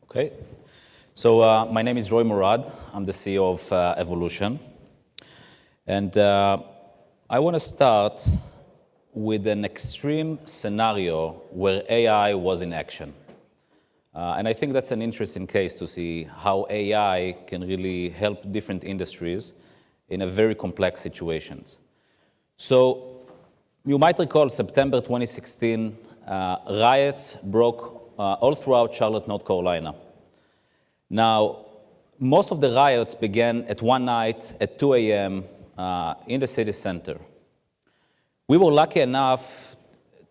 Okay. So my name is Morad. I'm the CEO of Evolution. And I want to start with an extreme scenario where AI was in action. And I think that's an interesting case to see how AI can really help different industries in a very complex situations. So you might recall September 2016, riots broke all throughout Charlotte, North Carolina. Now, most of the riots began at one night at 2 a.m. In the city center. We were lucky enough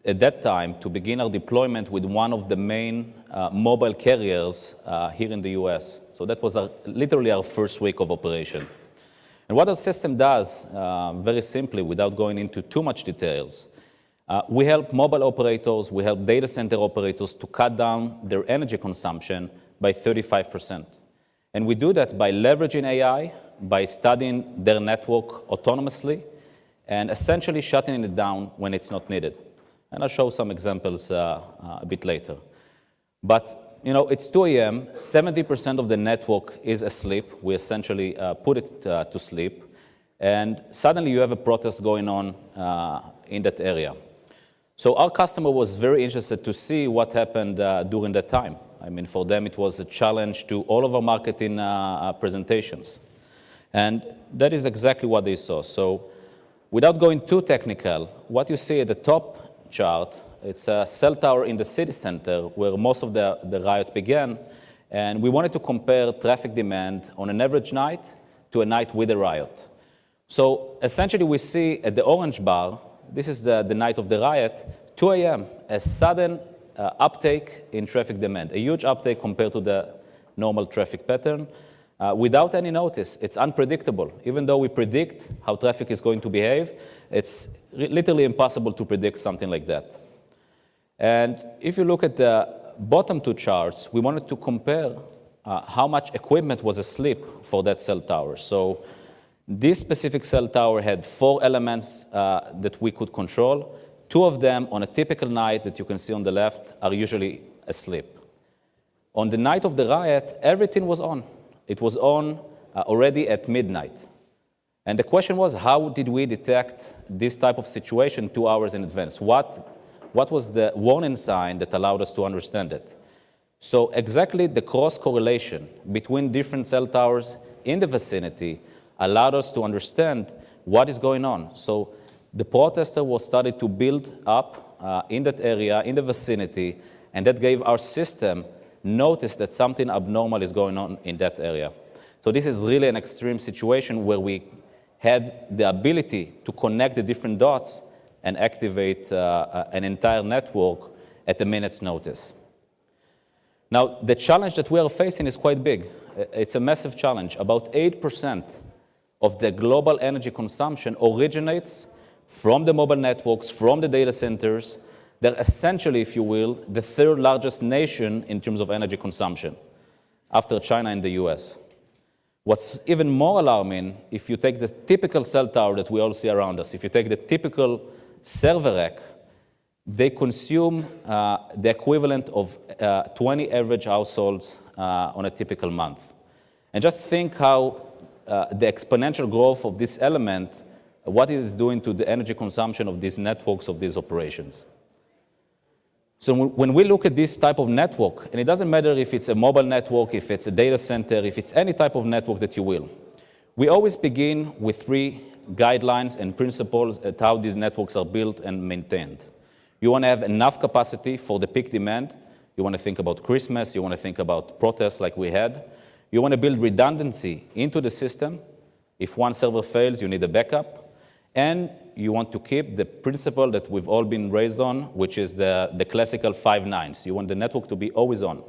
at that time to begin our deployment with one of the main mobile carriers here in the US. So that was literally our first week of operation. And what our system does, very simply, without going into too much details, we help mobile operators, we help data center operators to cut down their energy consumption by 35%. And we do that by leveraging AI, by studying their network autonomously, and essentially shutting it down when it's not needed. And I'll show some examples a bit later. But it's 2 a.m., 70% of the network is asleep. We essentially put it to sleep. And suddenly you have a protest going on in that area. So our customer was very interested to see what happened during that time. I mean, for them, it was a challenge to all of our marketing presentations. And that is exactly what they saw. So without going too technical, what you see at the top chart, it's a cell tower in the city center where most of the riot began. And we wanted to compare traffic demand on an average night to a night with a riot. So essentially, we see at the orange bar, this is the night of the riot, 2 a.m., a sudden uptake in traffic demand, a huge uptake compared to the normal traffic pattern. Without any notice. It's unpredictable. Even though we predict how traffic is going to behave, it's literally impossible to predict something like that. And if you look at the bottom two charts, we wanted to compare how much equipment was asleep for that cell tower. So this specific cell tower had 4 elements that we could control. 2 of them on a typical night that you can see on the left are usually asleep. On the night of the riot, everything was on. It was on already at midnight. And the question was, how did we detect this type of situation 2 hours in advance? What was the warning sign that allowed us to understand it? So exactly the cross-correlation between different cell towers in the vicinity allowed us to understand what is going on. So the protester was started to build up in that area, in the vicinity, and that gave our system notice that something abnormal is going on in that area. So this is really an extreme situation where we had the ability to connect the different dots and activate an entire network at a minute's notice. Now, the challenge that we are facing is quite big. It's a massive challenge. About 8% of the global energy consumption originates from the mobile networks, from the data centers. They're essentially, if you will, the 3rd largest nation in terms of energy consumption, after China and the US. What's even more alarming, if you take the typical cell tower that we all see around us, if you take the typical server rack, they consume the equivalent of 20 average households on a typical month. And just think how the exponential growth of this element, what it is doing to the energy consumption of these networks, of these operations. So when we look at this type of network, and it doesn't matter if it's a mobile network, if it's a data center, if it's any type of network that you will, we always begin with 3 guidelines and principles at how these networks are built and maintained. You want to have enough capacity for the peak demand. You want to think about Christmas. You want to think about protests like we had. You want to build redundancy into the system. If one server fails, you need a backup. And you want to keep the principle that we've all been raised on, which is the classical 5 nines. You want the network to be always on.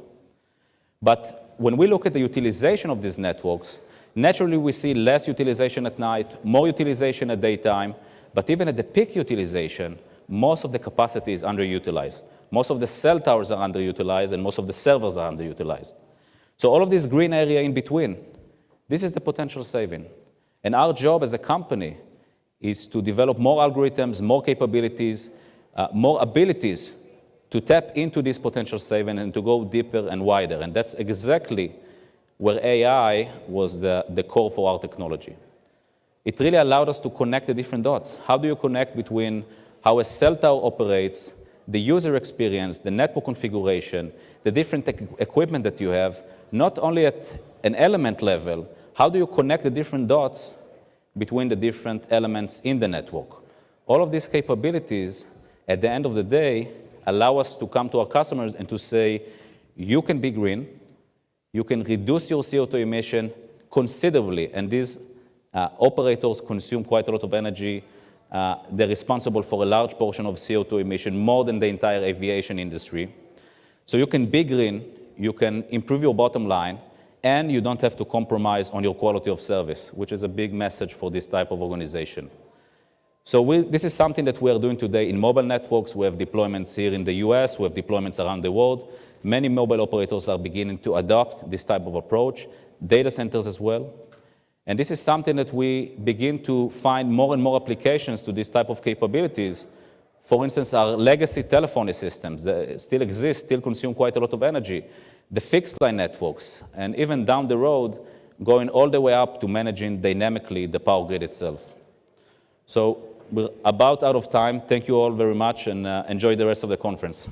But when we look at the utilization of these networks, naturally we see less utilization at night, more utilization at daytime, but even at the peak utilization, most of the capacity is underutilized. Most of the cell towers are underutilized, and most of the servers are underutilized. So all of this green area in between, this is the potential saving. And our job as a company is to develop more algorithms, more capabilities, more abilities to tap into this potential saving and to go deeper and wider. And that's exactly where AI was the core for our technology. It really allowed us to connect the different dots. How do you connect between how a cell tower operates, the user experience, the network configuration, the different equipment that you have, not only at an element level, how do you connect the different dots between the different elements in the network? All of these capabilities, at the end of the day, allow us to come to our customers and to say, you can be green, you can reduce your CO2 emission considerably, and these operators consume quite a lot of energy. They're responsible for a large portion of CO2 emission, more than the entire aviation industry. So you can be green, you can improve your bottom line, and you don't have to compromise on your quality of service, which is a big message for this type of organization. So this is something that we are doing today in mobile networks. We have deployments here in the US, we have deployments around the world. Many mobile operators are beginning to adopt this type of approach, data centers as well. And this is something that we begin to find more and more applications to this type of capabilities. For instance, our legacy telephony systems that still exist, still consume quite a lot of energy. The fixed line networks, and even down the road, going all the way up to managing dynamically the power grid itself. So we're about out of time. Thank you all very much, and enjoy the rest of the conference.